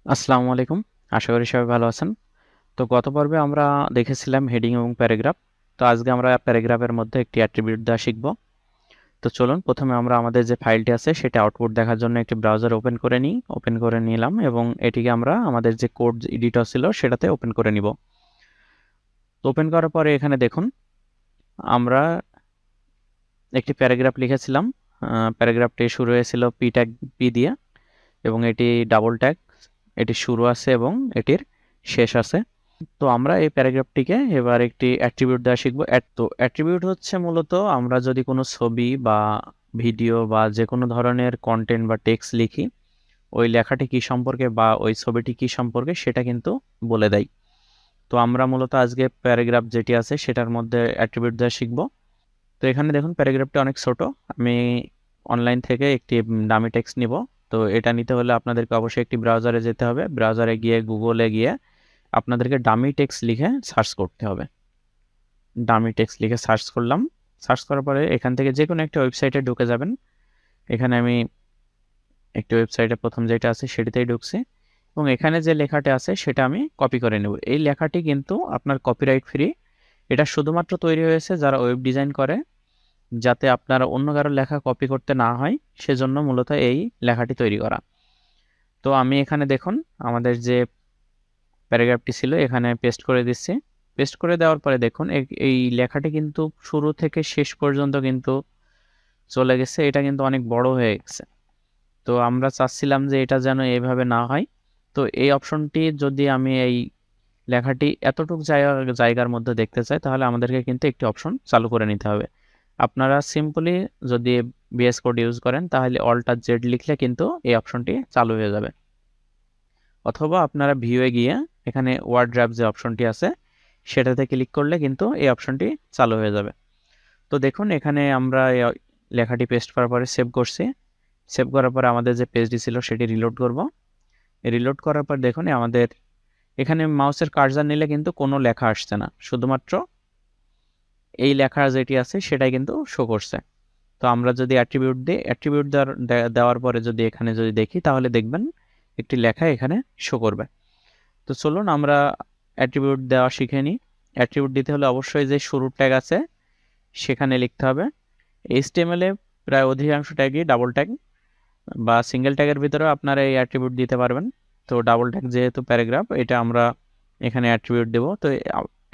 আসসালামু আলাইকুম। আশা করি সবাই ভালো আছেন। তো গত পর্বে আমরা দেখেছিলাম হেডিং এবং প্যারাগ্রাফ। তো আজকে আমরা প্যারাগ্রাফের মধ্যে একটি অ্যাট্রিবিউট দেওয়া শিখব। তো চলুন প্রথমে আমরা আমাদের যে ফাইলটি আছে সেটা আউটপুট দেখার জন্য একটি ব্রাউজার ওপেন করে নিই। ওপেন করে নিলাম এবং এটিকে আমরা আমাদের যে কোড এডিটর ছিল সেটাতে ওপেন করে নিব। তো ওপেন করার পরে এখানে দেখুন আমরা একটি প্যারাগ্রাফ লিখেছিলাম। প্যারাগ্রাফটি শুরু হয়েছিল পি ট্যাগ পি দিয়ে এবং এটি ডাবল ট্যাগ, এটি শুরু আছে এবং এটির শেষ আছে। তো আমরা এই প্যারাগ্রাফটিকে এবার একটি অ্যাট্রিবিউট দেওয়া শিখব। তো অ্যাট্রিবিউট হচ্ছে মূলত আমরা যদি কোনো ছবি বা ভিডিও বা যে কোনো ধরনের কন্টেন্ট বা টেক্সট লিখি, ওই লেখাটি কি সম্পর্কে বা ওই ছবিটি কি সম্পর্কে সেটা কিন্তু বলে দেয়। তো আমরা মূলত আজকে প্যারাগ্রাফ যেটি আছে সেটার মধ্যে অ্যাট্রিবিউট দেওয়া শিখব। তো এখানে দেখুন প্যারাগ্রাফটি অনেক ছোট। আমি অনলাইন থেকে একটি ডামি টেক্সট নিব। তো এটা নিতে হলে আপনাদেরকে অবশ্যই একটি ব্রাউজারে যেতে হবে। ব্রাউজারে গিয়ে গুগলে গিয়ে আপনাদেরকে ডামি টেক্সট লিখে সার্চ করতে হবে। ডামি টেক্সট লিখে সার্চ করলাম। সার্চ করার পরে এখান থেকে যে কোনো একটা ওয়েবসাইটে ঢুকে যাবেন। এখানে আমি একটি ওয়েবসাইটে প্রথম যেটা আছে সেটিতেই ঢুকছি এবং এখানে যে লেখাটি আছে সেটা আমি কপি করে নেব। এই লেখাটি কিন্তু আপনার কপিরাইট ফ্রি। এটা শুধুমাত্র তৈরি হয়েছে যারা ওয়েব ডিজাইন করে, যাতে আপনারা অন্য কারো লেখা কপি করতে না হয়, সেজন্য মূলত এই লেখাটি তৈরি করা। তো আমি এখানে দেখুন আমাদের যে প্যারাগ্রাফটি ছিল এখানে পেস্ট করে দিচ্ছি। পেস্ট করে দেওয়ার পরে দেখুন এই লেখাটি কিন্তু শুরু থেকে শেষ পর্যন্ত কিন্তু চলে গেছে। এটা কিন্তু অনেক বড় হয়ে গেছে। তো আমরা চাচ্ছিলাম যে এটা যেন এইভাবে না হয়। তো এই অপশনটি যদি আমি এই লেখাটি এতটুকু জায়গার মধ্যে দেখতে চাই, তাহলে আমাদেরকে কিন্তু একটি অপশন চালু করে নিতে হবে। আপনারা সিম্পলি যদি VS কোড ইউজ করেন তাহলে Alt+Z লিখলে কিন্তু এই অপশনটি চালু হয়ে যাবে। অথবা আপনারা ভিউয়ে গিয়ে এখানে ওয়ার্ড ড্রাফট যে অপশনটি আছে সেটাতে ক্লিক করলে কিন্তু এই অপশনটি চালু হয়ে যাবে। তো দেখুন এখানে আমরা লেখাটি পেস্ট করার পরে সেভ করছি। সেভ করার পরে আমাদের যে পেজটি ছিল সেটি রিলোড করব। রিলোড করার পর দেখুন আমাদের এখানে মাউসের কার্সার নিলে কিন্তু কোনো লেখা আসছে না, শুধুমাত্র এই লেখা যেটি আছে সেটাই কিন্তু শো করছে। তো আমরা যদি অ্যাট্রিবিউট দিই, অ্যাট্রিবিউট দেওয়ার পরে যদি এখানে যদি দেখি তাহলে দেখবেন একটি লেখা এখানে শো করবে। তো চলুন আমরা অ্যাট্রিবিউট দেওয়া শিখে নিই। অ্যাট্রিবিউট দিতে হলে অবশ্যই যে শুরুর ট্যাগ আছে সেখানে লিখতে হবে। HTML এ প্রায় অধিকাংশ ট্যাগই ডাবল ট্যাগ বা সিঙ্গেল ট্যাগের ভিতরেও আপনারা এই অ্যাট্রিবিউট দিতে পারবেন। তো ডাবল ট্যাগ যেহেতু প্যারাগ্রাফ, এটা আমরা এখানে অ্যাট্রিবিউট দেব। তো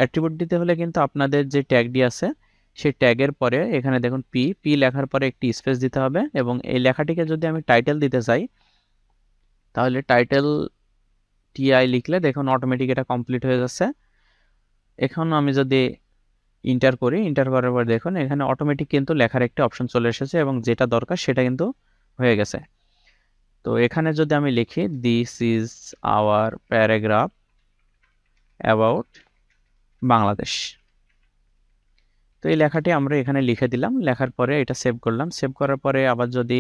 অ্যাট্রিবিউট দিতে হলে কিন্তু আপনাদের যে ট্যাগটি আছে সেই ট্যাগের পরে এখানে দেখুন পি লেখার পরে একটি স্পেস দিতে হবে এবং এই লেখাটিকে যদি আমি টাইটেল দিতে চাই তাহলে টাইটেল TI লিখলে দেখুন অটোমেটিক এটা কমপ্লিট হয়ে যাচ্ছে। এখন আমি যদি ইন্টার করি, ইন্টার করার পর দেখুন এখানে অটোমেটিক কিন্তু লেখার একটি অপশন চলে এসেছে এবং যেটা দরকার সেটা কিন্তু হয়ে গেছে। তো এখানে যদি আমি লিখি this is our paragraph about Bangladesh, তো এই লেখাটি আমরা এখানে লিখে দিলাম। লেখার পরে এটা সেভ করলাম। সেভ করার পরে আবার যদি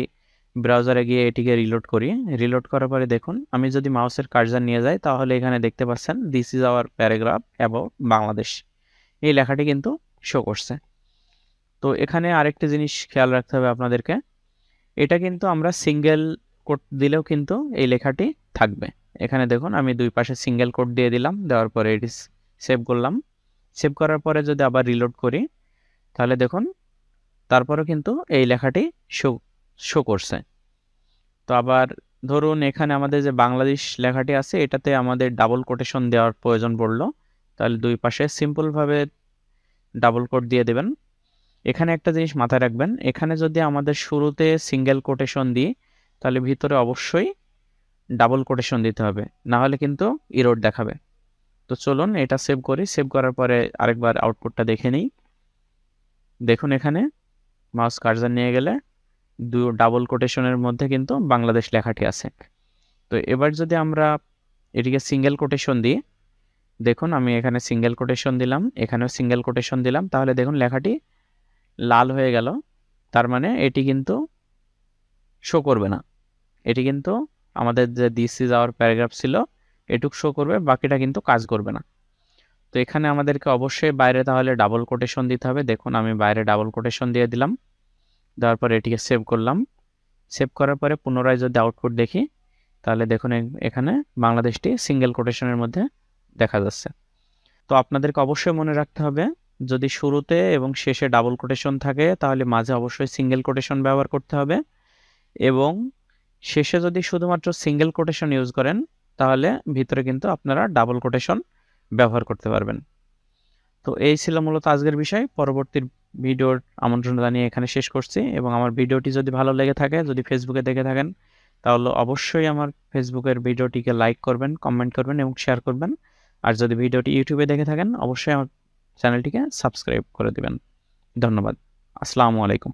ব্রাউজারে গিয়ে এটিকে রিলোড করি, রিলোড করার পরে দেখুন আমি যদি মাউসের কার্সার নিয়ে যাই তাহলে এখানে দেখতে পাচ্ছেন this is our paragraph about Bangladesh, এই লেখাটি কিন্তু শো করছে। তো এখানে আরেকটি জিনিস খেয়াল রাখতে হবে আপনাদেরকে, এটা কিন্তু আমরা সিঙ্গেল কোট দিলেও কিন্তু এই লেখাটি থাকবে। এখানে দেখুন আমি দুই পাশে সিঙ্গেল কোট দিয়ে দিলাম, দেওয়ার পরে এটি সেভ করলাম। সেভ করার পরে যদি আবার রিলোড করি তাহলে দেখুন তারপরে কিন্তু এই লেখাটি শো শো করছে। তো আবার ধরুন এখানে আমাদের যে বাংলাদেশ লেখাটি আছে এটাতে আমাদের ডাবল কোটেশন দেওয়ার প্রয়োজন পড়লো, তাহলে দুই পাশে সিম্পলভাবে ডাবল কোট দিয়ে দেবেন। এখানে একটা জিনিস মাথায় রাখবেন, এখানে যদি আমাদের শুরুতে সিঙ্গেল কোটেশন দিই তাহলে ভিতরে অবশ্যই ডাবল কোটেশন দিতে হবে, না হলে কিন্তু এরর দেখাবে। তো চলুন এটা সেভ করি। সেভ করার পরে আরেকবার আউটপুটটা দেখে নিই। দেখুন এখানে মাউস কার্সার নিয়ে গেলে ডাবল কোটেশনের মধ্যে কিন্তু বাংলাদেশ লেখাটি আছে। তো এবার যদি আমরা এটিকে সিঙ্গেল কোটেশন দিই, দেখুন আমি এখানে সিঙ্গেল কোটেশন দিলাম, এখানেও সিঙ্গেল কোটেশন দিলাম, তাহলে দেখুন লেখাটি লাল হয়ে গেল। তার মানে এটি কিন্তু শো করবে না। এটি কিন্তু আমাদের যে দিস ইজ আওয়ার প্যারাগ্রাফ ছিল এটুক শো করবে, বাকিটা কিন্তু কাজ করবে না। তো এখানে আমাদেরকে অবশ্যই বাইরে তাহলে ডাবল কোটেশন দিতে হবে। দেখুন আমি বাইরে ডাবল কোটেশন দিয়ে দিলাম, দেওয়ার পরে এটিকে সেভ করলাম। সেভ করার পরে পুনরায় যদি আউটপুট দেখি তাহলে দেখুন এখানে বাংলাদেশটি সিঙ্গেল কোটেশনের মধ্যে দেখা যাচ্ছে। তো আপনাদেরকে অবশ্যই মনে রাখতে হবে, যদি শুরুতে এবং শেষে ডাবল কোটেশন থাকে তাহলে মাঝে অবশ্যই সিঙ্গেল কোটেশন ব্যবহার করতে হবে, এবং শেষে যদি শুধুমাত্র সিঙ্গেল কোটেশন ইউজ করেন তাহলে ভিতরে কিন্তু আপনারা ডাবল কোটেশন ব্যবহার করতে পারবেন। তো এই ছিল মূলত আজকের বিষয়। পরবর্তী ভিডিওর আমন্ত্রণ জানিয়ে এখানে শেষ করছি, এবং আমার ভিডিওটি যদি ভালো লেগে থাকে, যদি ফেসবুকে দেখে থাকেন, তাহলে অবশ্যই আমার ফেসবুকের ভিডিওটিকে লাইক করবেন, কমেন্ট করবেন এবং শেয়ার করবেন। আর যদি ভিডিওটি ইউটিউবে দেখে থাকেন, অবশ্যই আমার চ্যানেলটিকে সাবস্ক্রাইব করে দিবেন। ধন্যবাদ। আসসালামু আলাইকুম।